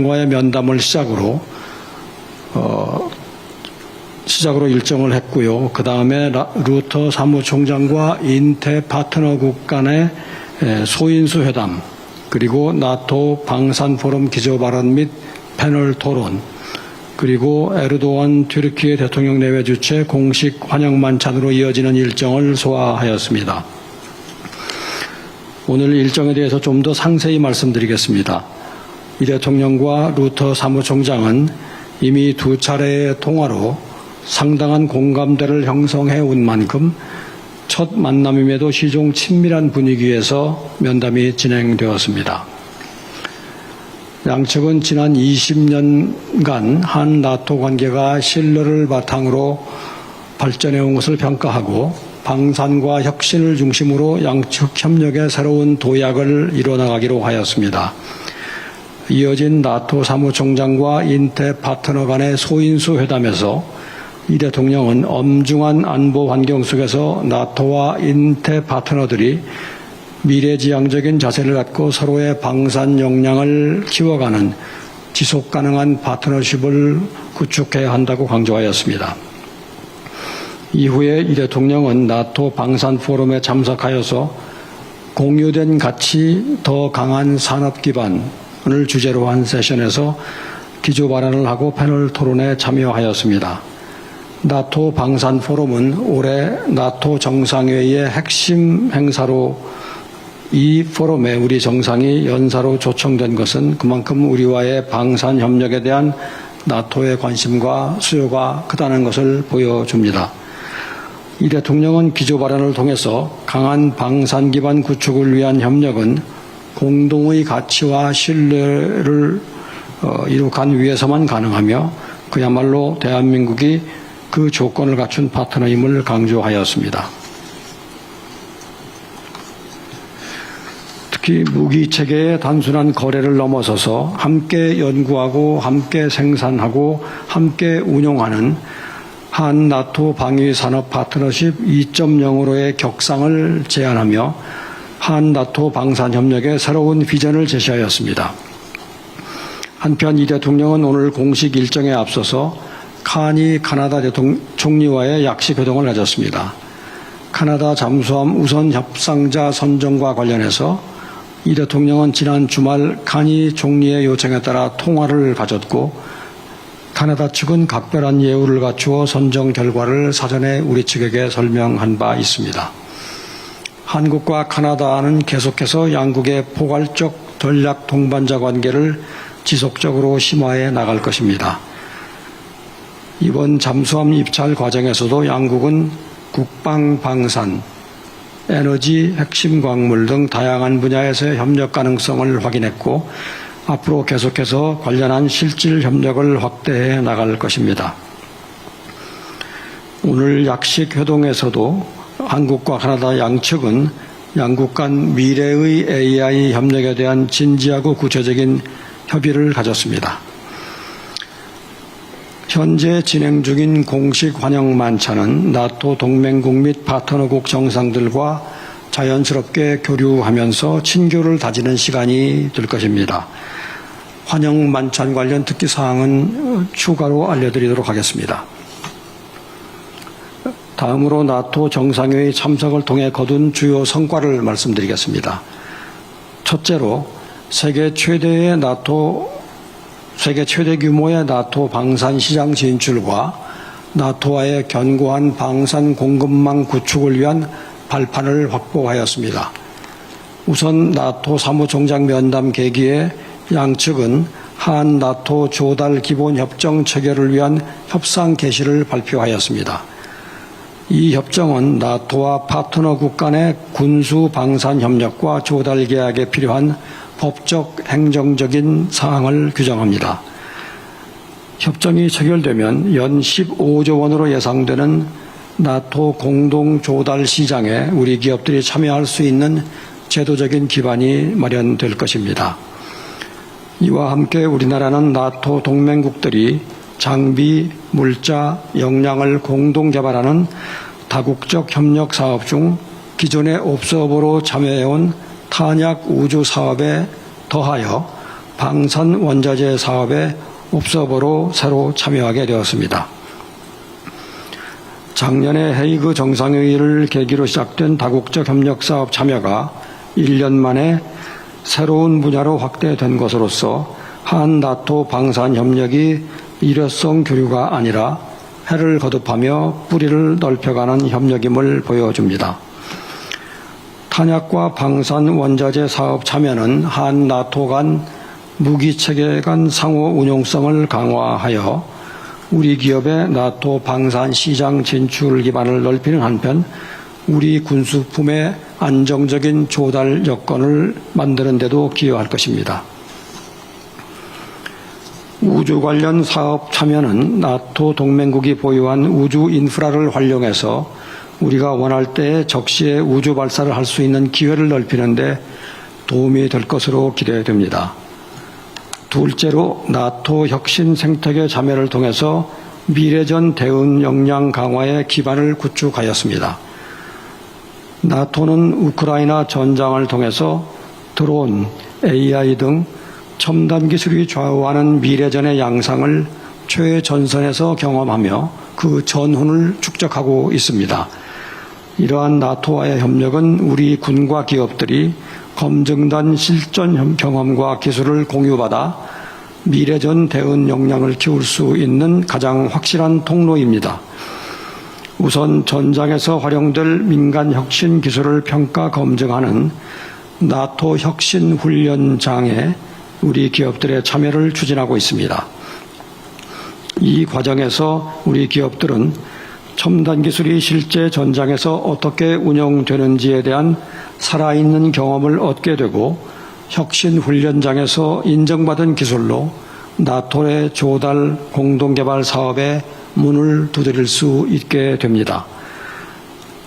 과의 면담을 시작으로 일정을 했고요. 그 다음에 루터 사무총장과 인태 파트너국 간의 소인수 회담, 그리고 나토 방산 포럼 기조 발언 및 패널 토론, 그리고 에르도안 튀르키예 대통령 내외 주최 공식 환영 만찬으로 이어지는 일정을 소화하였습니다. 오늘 일정에 대해서 좀 더 상세히 말씀드리겠습니다. 이 대통령과 루터 사무총장은 이미 2차례의 통화로 상당한 공감대를 형성해 온 만큼 첫 만남임에도 시종 친밀한 분위기에서 면담이 진행되었습니다. 양측은 지난 20년간 한 나토 관계가 신뢰를 바탕으로 발전해온 것을 평가하고 방산과 혁신을 중심으로 양측 협력의 새로운 도약을 이뤄나가기로 하였습니다. 이어진 나토 사무총장과 인태 파트너 간의 소인수 회담에서 이 대통령은 엄중한 안보 환경 속에서 나토와 인태 파트너들이 미래지향적인 자세를 갖고 서로의 방산 역량을 키워가는 지속가능한 파트너십을 구축해야 한다고 강조하였습니다. 이후에 이 대통령은 나토 방산 포럼에 참석하여서 공유된 가치 더 강한 산업 기반을 주제로 한 세션에서 기조 발언을 하고 패널 토론에 참여하였습니다. 나토 방산 포럼은 올해 나토 정상회의의 핵심 행사로 이 포럼에 우리 정상이 연사로 초청된 것은 그만큼 우리와의 방산 협력에 대한 나토의 관심과 수요가 크다는 것을 보여줍니다. 이 대통령은 기조 발언을 통해서 강한 방산 기반 구축을 위한 협력은 공동의 가치와 신뢰를 이룩한 위에서만 가능하며 그야말로 대한민국이 그 조건을 갖춘 파트너임을 강조하였습니다. 특히 무기체계의 단순한 거래를 넘어서서 함께 연구하고 함께 생산하고 함께 운용하는 한 나토 방위 산업 파트너십 2.0으로의 격상을 제안하며 한 나토 방산 협력의 새로운 비전을 제시하였습니다. 한편 이 대통령은 오늘 공식 일정에 앞서서 카니 카나다 총리와의 약식 회동을 가졌습니다. 카나다 잠수함 우선 협상자 선정과 관련해서 이 대통령은 지난 주말 카니 총리의 요청에 따라 통화를 가졌고 카나다 측은 각별한 예우를 갖추어 선정 결과를 사전에 우리 측에게 설명한 바 있습니다. 한국과 카나다는 계속해서 양국의 포괄적 전략 동반자 관계를 지속적으로 심화해 나갈 것입니다. 이번 잠수함 입찰 과정에서도 양국은 국방 방산, 에너지, 핵심 광물 등 다양한 분야에서의 협력 가능성을 확인했고 앞으로 계속해서 관련한 실질 협력을 확대해 나갈 것입니다. 오늘 약식 회동에서도 한국과 카나다 양측은 양국 간 미래의 AI 협력에 대한 진지하고 구체적인 협의를 가졌습니다. 현재 진행 중인 공식 환영 만찬은 나토 동맹국 및 파트너국 정상들과 자연스럽게 교류하면서 친교를 다지는 시간이 될 것입니다. 환영 만찬 관련 특기사항은 추가로 알려드리도록 하겠습니다. 다음으로 나토 정상회의 참석을 통해 거둔 주요 성과를 말씀드리겠습니다. 첫째로 세계 최대 규모의 나토 방산 시장 진출과 나토와의 견고한 방산 공급망 구축을 위한 발판을 확보하였습니다. 우선 나토 사무총장 면담 계기에 양측은 한 나토 조달 기본 협정 체결을 위한 협상 개시를 발표하였습니다. 이 협정은 나토와 파트너국 간의 군수 방산 협력과 조달 계약에 필요한 법적 행정적인 사항을 규정합니다. 협정이 체결되면 연 15조 원으로 예상되는 나토 공동 조달 시장에 우리 기업들이 참여할 수 있는 제도적인 기반이 마련될 것입니다. 이와 함께 우리나라는 나토 동맹국들이 장비, 물자, 역량을 공동 개발하는 다국적 협력 사업 중 기존의 옵서버로 참여해온 탄약 우주 사업에 더하여 방산 원자재 사업에 옵서버로 새로 참여하게 되었습니다. 작년에 헤이그 정상회의를 계기로 시작된 다국적 협력 사업 참여가 1년 만에 새로운 분야로 확대된 것으로서 한 나토 방산 협력이 일회성 교류가 아니라 해를 거듭하며 뿌리를 넓혀가는 협력임을 보여줍니다. 탄약과 방산 원자재 사업 참여는 한 나토 간 무기체계 간 상호 운용성을 강화하여 우리 기업의 나토 방산 시장 진출 기반을 넓히는 한편 우리 군수품의 안정적인 조달 여건을 만드는 데도 기여할 것입니다. 우주 관련 사업 참여는 나토 동맹국이 보유한 우주 인프라를 활용해서 우리가 원할 때 적시에 우주 발사를 할 수 있는 기회를 넓히는 데 도움이 될 것으로 기대됩니다. 둘째로 나토 혁신 생태계 자매를 통해서 미래전 대응 역량 강화의 기반을 구축하였습니다. 나토는 우크라이나 전장을 통해서 드론, AI 등 첨단 기술이 좌우하는 미래전의 양상을 최전선에서 경험하며 그 전훈을 축적하고 있습니다. 이러한 나토와의 협력은 우리 군과 기업들이 검증된 실전 경험과 기술을 공유받아 미래전 대응 역량을 키울 수 있는 가장 확실한 통로입니다. 우선 전장에서 활용될 민간 혁신 기술을 평가 검증하는 나토 혁신 훈련장에 우리 기업들의 참여를 추진하고 있습니다. 이 과정에서 우리 기업들은 첨단 기술이 실제 전장에서 어떻게 운영되는지에 대한 살아있는 경험을 얻게 되고 혁신 훈련장에서 인정받은 기술로 나토의 조달 공동개발 사업에 문을 두드릴 수 있게 됩니다.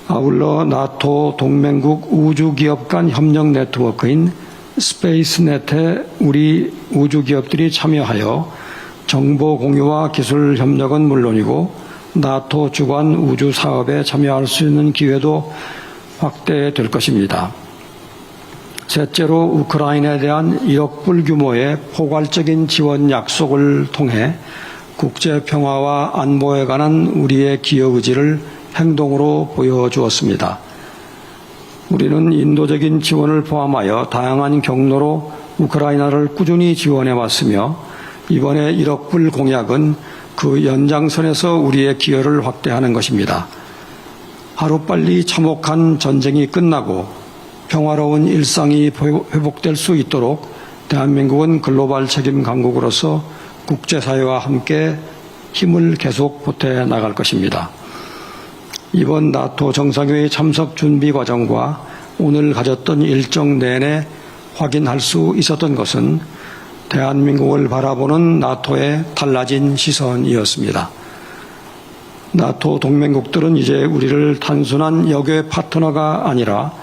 아울러 나토 동맹국 우주기업 간 협력 네트워크인 스페이스넷에 우리 우주기업들이 참여하여 정보 공유와 기술 협력은 물론이고 나토 주관 우주 사업에 참여할 수 있는 기회도 확대될 것입니다. 셋째로 우크라이나에 대한 1억 불 규모의 포괄적인 지원 약속을 통해 국제 평화와 안보에 관한 우리의 기여 의지를 행동으로 보여주었습니다. 우리는 인도적인 지원을 포함하여 다양한 경로로 우크라이나를 꾸준히 지원해 왔으며 이번에 1억 불 공약은 그 연장선에서 우리의 기여를 확대하는 것입니다. 하루빨리 참혹한 전쟁이 끝나고 평화로운 일상이 회복될 수 있도록 대한민국은 글로벌 책임 강국으로서 국제사회와 함께 힘을 계속 보태 나갈 것입니다. 이번 나토 정상회의 참석 준비 과정과 오늘 가졌던 일정 내내 확인할 수 있었던 것은 대한민국을 바라보는 나토의 달라진 시선이었습니다. 나토 동맹국들은 이제 우리를 단순한 역의 파트너가 아니라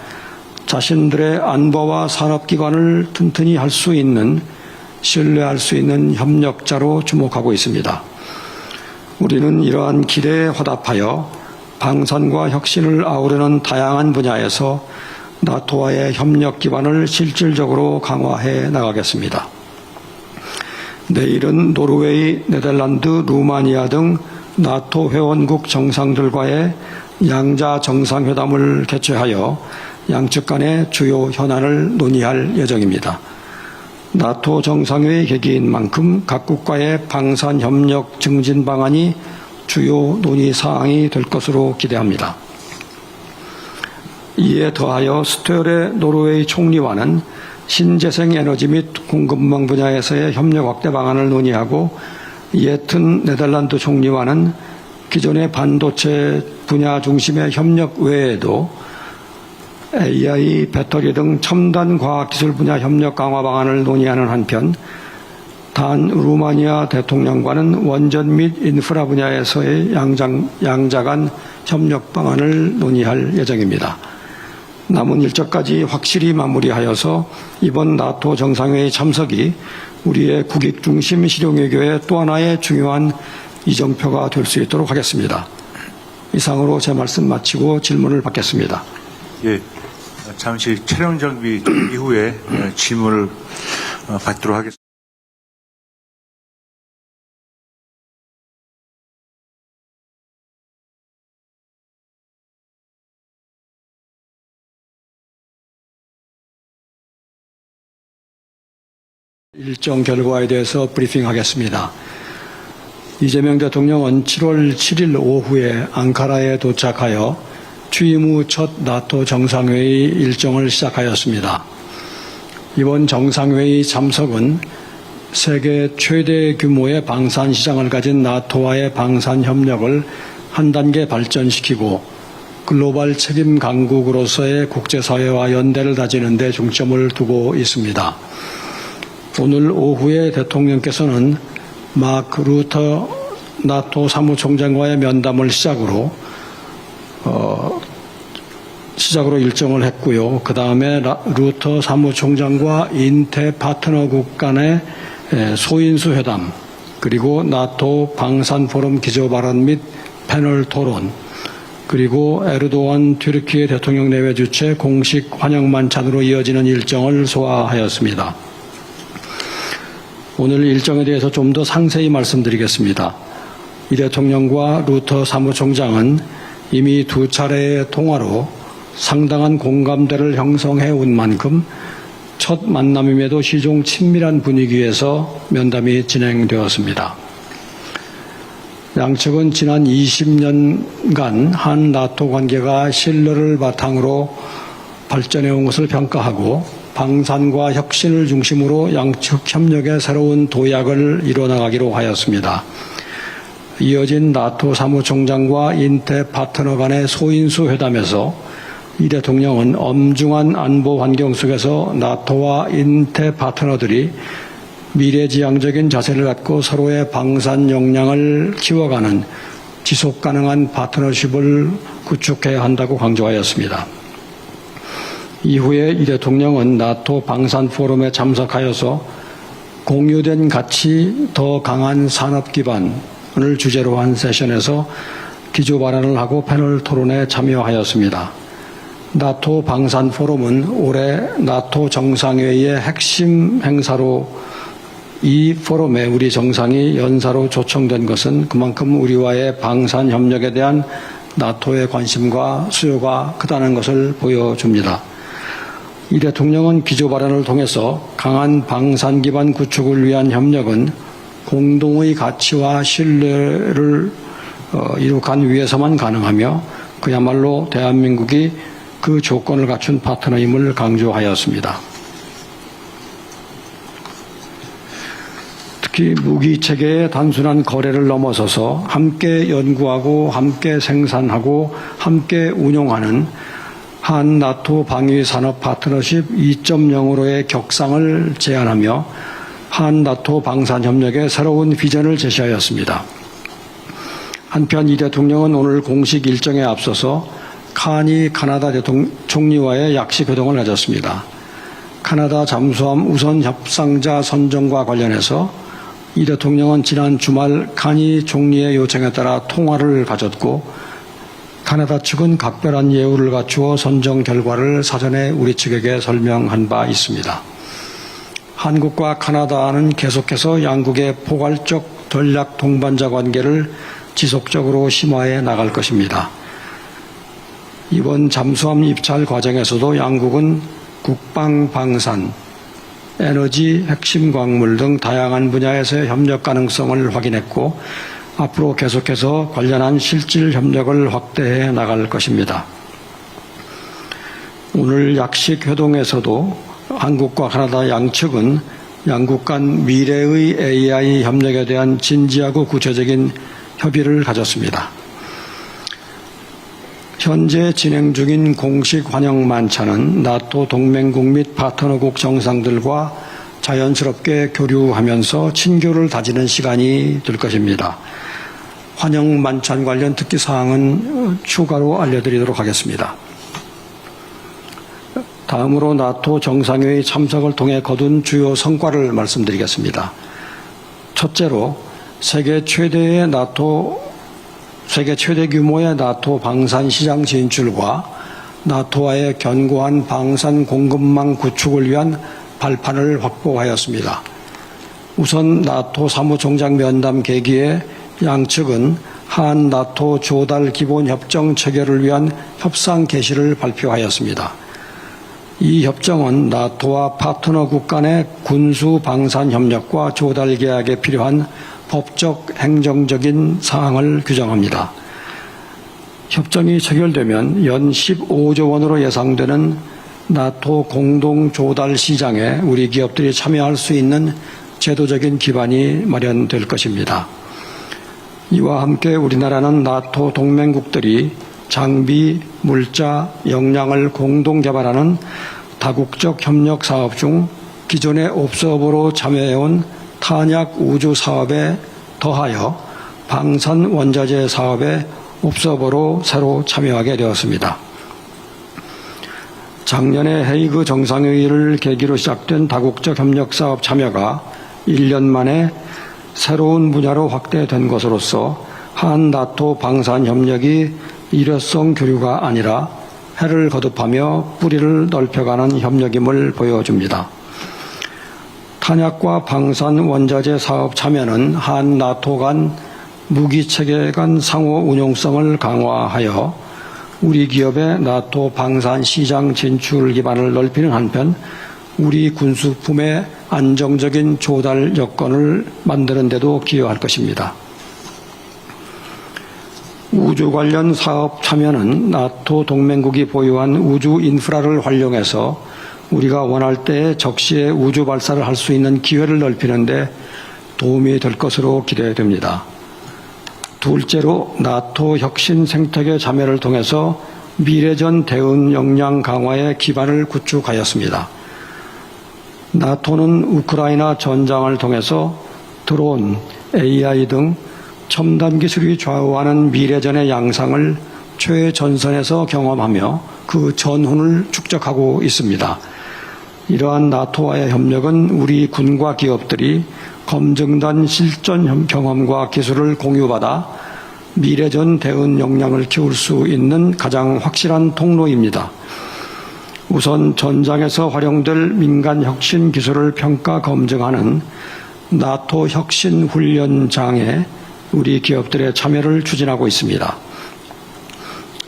자신들의 안보와 산업기관을 튼튼히 할 수 있는, 신뢰할 수 있는 협력자로 주목하고 있습니다. 우리는 이러한 기대에 화답하여 방산과 혁신을 아우르는 다양한 분야에서 나토와의 협력 기반을 실질적으로 강화해 나가겠습니다. 내일은 노르웨이, 네덜란드, 루마니아 등 나토 회원국 정상들과의 양자 정상회담을 개최하여 양측 간의 주요 현안을 논의할 예정입니다. 나토 정상회의 계기인 만큼 각국과의 방산 협력 증진 방안이 주요 논의 사항이 될 것으로 기대합니다. 이에 더하여 스토열의 노르웨이 총리와는 신재생 에너지 및 공급망 분야에서의 협력 확대 방안을 논의하고 예튼 네덜란드 총리와는 기존의 반도체 분야 중심의 협력 외에도 AI, 배터리 등 첨단 과학기술 분야 협력 강화 방안을 논의하는 한편 단 루마니아 대통령과는 원전 및 인프라 분야에서의 양자 간 협력 방안을 논의할 예정입니다. 남은 일정까지 확실히 마무리하여서 이번 나토 정상회의 참석이 우리의 국익 중심 실용외교의 또 하나의 중요한 이정표가 될 수 있도록 하겠습니다. 이상으로 제 말씀 마치고 질문을 받겠습니다. 예, 잠시 촬영 정비 이후에 질문을 받도록 하겠습니다. 일정 결과에 대해서 브리핑하겠습니다. 이재명 대통령은 7월 7일 오후에 앙카라에 도착하여 취임 후 첫 나토 정상회의 일정을 시작하였습니다. 이번 정상회의 참석은 세계 최대 규모의 방산 시장을 가진 나토와의 방산 협력을 한 단계 발전시키고 글로벌 책임 강국으로서의 국제사회와 연대를 다지는 데 중점을 두고 있습니다. 오늘 오후에 대통령께서는 마크 루터 나토 사무총장과의 면담을 시작으로 일정을 했고요. 그 다음에 루터 사무총장과 인태 파트너국 간의 소인수 회담, 그리고 나토 방산 포럼 기조 발언 및 패널 토론, 그리고 에르도안 튀르키예 대통령 내외 주최 공식 환영 만찬으로 이어지는 일정을 소화하였습니다. 오늘 일정에 대해서 좀 더 상세히 말씀드리겠습니다. 이 대통령과 루터 사무총장은 이미 두 차례의 통화로 상당한 공감대를 형성해 온 만큼 첫 만남임에도 시종 친밀한 분위기에서 면담이 진행되었습니다. 양측은 지난 20년간 한 나토 관계가 신뢰를 바탕으로 발전해 온 것을 평가하고 방산과 혁신을 중심으로 양측 협력의 새로운 도약을 이뤄나가기로 하였습니다. 이어진 나토 사무총장과 인태 파트너 간의 소인수 회담에서 이 대통령은 엄중한 안보 환경 속에서 나토와 인태 파트너들이 미래지향적인 자세를 갖고 서로의 방산 역량을 키워가는 지속가능한 파트너십을 구축해야 한다고 강조하였습니다. 이후에 이 대통령은 나토 방산 포럼에 참석하여서 공유된 가치 더 강한 산업 기반을 주제로 한 세션에서 기조 발언을 하고 패널 토론에 참여하였습니다. 나토 방산 포럼은 올해 나토 정상회의의 핵심 행사로 이 포럼에 우리 정상이 연사로 초청된 것은 그만큼 우리와의 방산 협력에 대한 나토의 관심과 수요가 크다는 것을 보여줍니다. 이 대통령은 기조 발언을 통해서 강한 방산 기반 구축을 위한 협력은 공동의 가치와 신뢰를 이룩한 위에서만 가능하며 그야말로 대한민국이 그 조건을 갖춘 파트너임을 강조하였습니다. 특히 무기체계의 단순한 거래를 넘어서서 함께 연구하고 함께 생산하고 함께 운용하는 한 나토 방위 산업 파트너십 2.0으로의 격상을 제안하며 한 나토 방산 협력의 새로운 비전을 제시하였습니다. 한편 이 대통령은 오늘 공식 일정에 앞서서 카니 카나다 총리와의 약식 회동을 가졌습니다. 카나다 잠수함 우선 협상자 선정과 관련해서 이 대통령은 지난 주말 카니 총리의 요청에 따라 통화를 가졌고 카나다 측은 각별한 예우를 갖추어 선정 결과를 사전에 우리 측에게 설명한 바 있습니다. 한국과 카나다는 계속해서 양국의 포괄적 전략 동반자 관계를 지속적으로 심화해 나갈 것입니다. 이번 잠수함 입찰 과정에서도 양국은 국방 방산, 에너지, 핵심 광물 등 다양한 분야에서의 협력 가능성을 확인했고 앞으로 계속해서 관련한 실질 협력을 확대해 나갈 것입니다. 오늘 약식 회동에서도 한국과 카나다 양측은 양국 간 미래의 AI 협력에 대한 진지하고 구체적인 협의를 가졌습니다. 현재 진행 중인 공식 환영 만찬은 나토 동맹국 및 파트너국 정상들과 자연스럽게 교류하면서 친교를 다지는 시간이 될 것입니다. 환영 만찬 관련 특기사항은 추가로 알려드리도록 하겠습니다. 다음으로 나토 정상회의 참석을 통해 거둔 주요 성과를 말씀드리겠습니다. 첫째로 세계 최대 규모의 나토 방산 시장 진출과 나토와의 견고한 방산 공급망 구축을 위한 발판을 확보하였습니다. 우선 나토 사무총장 면담 계기에 양측은 한 나토 조달 기본 협정 체결을 위한 협상 개시를 발표하였습니다. 이 협정은 나토와 파트너국 간의 군수 방산 협력과 조달 계약에 필요한 법적, 행정적인 사항을 규정합니다. 협정이 체결되면 연 15조 원으로 예상되는 나토 공동 조달 시장에 우리 기업들이 참여할 수 있는 제도적인 기반이 마련될 것입니다. 이와 함께 우리나라는 나토 동맹국들이 장비, 물자, 역량을 공동 개발하는 다국적 협력 사업 중 기존의 옵서버로 참여해온 탄약 우주 사업에 더하여 방산 원자재 사업에 옵서버로 새로 참여하게 되었습니다. 작년에 헤이그 정상회의를 계기로 시작된 다국적 협력 사업 참여가 1년 만에 새로운 분야로 확대된 것으로서 한 나토 방산 협력이 일회성 교류가 아니라 해를 거듭하며 뿌리를 넓혀가는 협력임을 보여줍니다. 탄약과 방산 원자재 사업 참여는 한 나토 간 무기체계 간 상호 운용성을 강화하여 우리 기업의 나토 방산 시장 진출 기반을 넓히는 한편 우리 군수품의 안정적인 조달 여건을 만드는 데도 기여할 것입니다. 우주 관련 사업 참여는 나토 동맹국이 보유한 우주 인프라를 활용해서 우리가 원할 때 적시에 우주 발사를 할 수 있는 기회를 넓히는 데 도움이 될 것으로 기대됩니다. 둘째로 나토 혁신 생태계 참여를 통해서 미래전 대응 역량 강화의 기반을 구축하였습니다. 나토는 우크라이나 전장을 통해서 드론, AI 등 첨단 기술이 좌우하는 미래전의 양상을 최전선에서 경험하며 그 전훈을 축적하고 있습니다. 이러한 나토와의 협력은 우리 군과 기업들이 검증된 실전 경험과 기술을 공유받아 미래전 대응 역량을 키울 수 있는 가장 확실한 통로입니다. 우선 전장에서 활용될 민간 혁신 기술을 평가 검증하는 나토 혁신 훈련장에 우리 기업들의 참여를 추진하고 있습니다.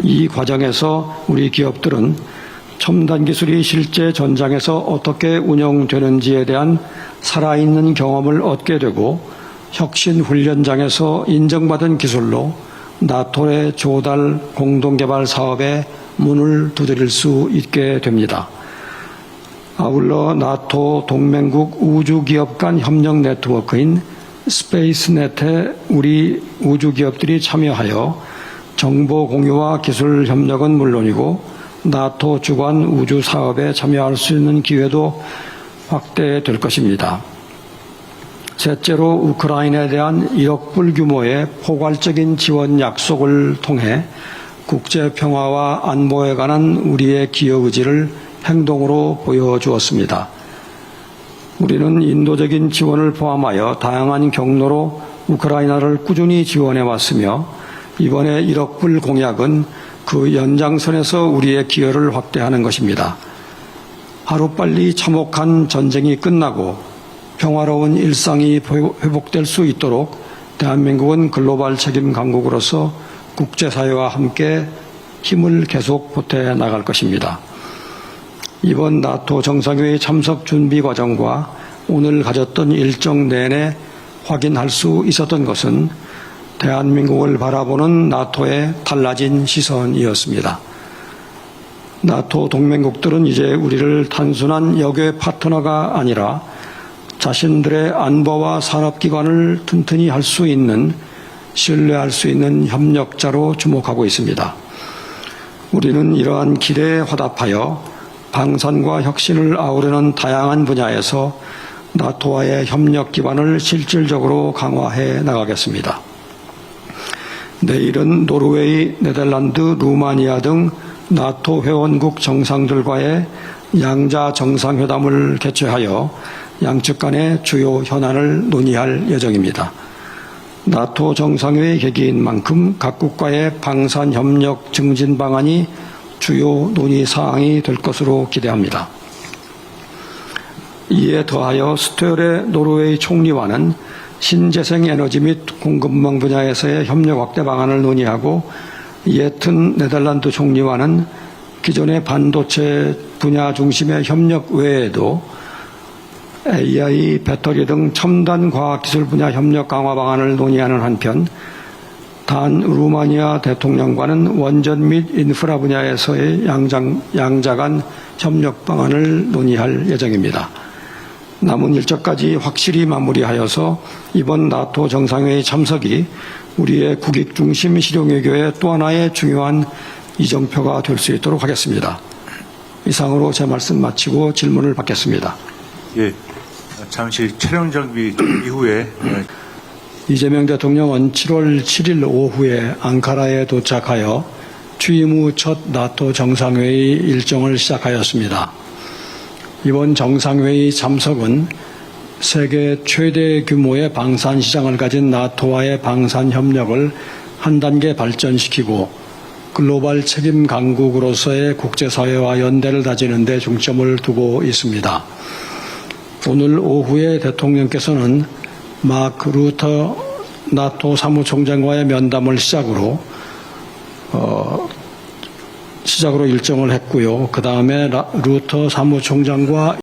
이 과정에서 우리 기업들은 첨단 기술이 실제 전장에서 어떻게 운영되는지에 대한 살아있는 경험을 얻게 되고 혁신 훈련장에서 인정받은 기술로 나토의 조달 공동개발 사업에 문을 두드릴 수 있게 됩니다. 아울러 나토 동맹국 우주기업 간 협력 네트워크인 스페이스넷에 우리 우주기업들이 참여하여 정보 공유와 기술 협력은 물론이고 나토 주관 우주 사업에 참여할 수 있는 기회도 확대될 것입니다. 셋째로 우크라이나에 대한 1억 불 규모의 포괄적인 지원 약속을 통해 국제 평화와 안보에 관한 우리의 기여 의지를 행동으로 보여주었습니다. 우리는 인도적인 지원을 포함하여 다양한 경로로 우크라이나를 꾸준히 지원해 왔으며 이번에 1억 불 공약은 그 연장선에서 우리의 기여를 확대하는 것입니다. 하루빨리 참혹한 전쟁이 끝나고 평화로운 일상이 회복될 수 있도록 대한민국은 글로벌 책임 강국으로서 국제사회와 함께 힘을 계속 보태 나갈 것입니다. 이번 나토 정상회의 참석 준비 과정과 오늘 가졌던 일정 내내 확인할 수 있었던 것은 대한민국을 바라보는 나토의 달라진 시선이었습니다. 나토 동맹국들은 이제 우리를 단순한 역의 파트너가 아니라 자신들의 안보와 산업기관을 튼튼히 할 수 있는, 신뢰할 수 있는 협력자로 주목하고 있습니다. 우리는 이러한 기대에 화답하여 방산과 혁신을 아우르는 다양한 분야에서 나토와의 협력 기반을 실질적으로 강화해 나가겠습니다. 내일은 노르웨이, 네덜란드, 루마니아 등 나토 회원국 정상들과의 양자 정상회담을 개최하여 양측 간의 주요 현안을 논의할 예정입니다. 나토 정상회의 계기인 만큼 각국과의 방산 협력 증진 방안이 주요 논의 사항이 될 것으로 기대합니다. 이에 더하여 스토열의 노르웨이 총리와는 신재생 에너지 및 공급망 분야에서의 협력 확대 방안을 논의하고 예튼 네덜란드 총리와는 기존의 반도체 분야 중심의 협력 외에도 AI, 배터리 등 첨단 과학기술 분야 협력 강화 방안을 논의하는 한편 단 루마니아 대통령과는 원전 및 인프라 분야에서의 양자 간 협력 방안을 논의할 예정입니다. 남은 일정까지 확실히 마무리하여서 이번 나토 정상회의 참석이 우리의 국익 중심 실용외교의 또 하나의 중요한 이정표가 될 수 있도록 하겠습니다. 이상으로 제 말씀 마치고 질문을 받겠습니다. 예, 잠시 촬영 정비 이후에 이재명 대통령은 7월 7일 오후에 앙카라에 도착하여 취임 후 첫 나토 정상회의 일정을 시작하였습니다. 이번 정상회의 참석은 세계 최대 규모의 방산 시장을 가진 나토와의 방산 협력을 한 단계 발전시키고 글로벌 책임 강국으로서의 국제사회와 연대를 다지는 데 중점을 두고 있습니다. 오늘 오후에 대통령께서는 마크 루터 나토 사무총장과의 면담을 시작으로 일정을 했고요. 그 다음에 루터 사무총장과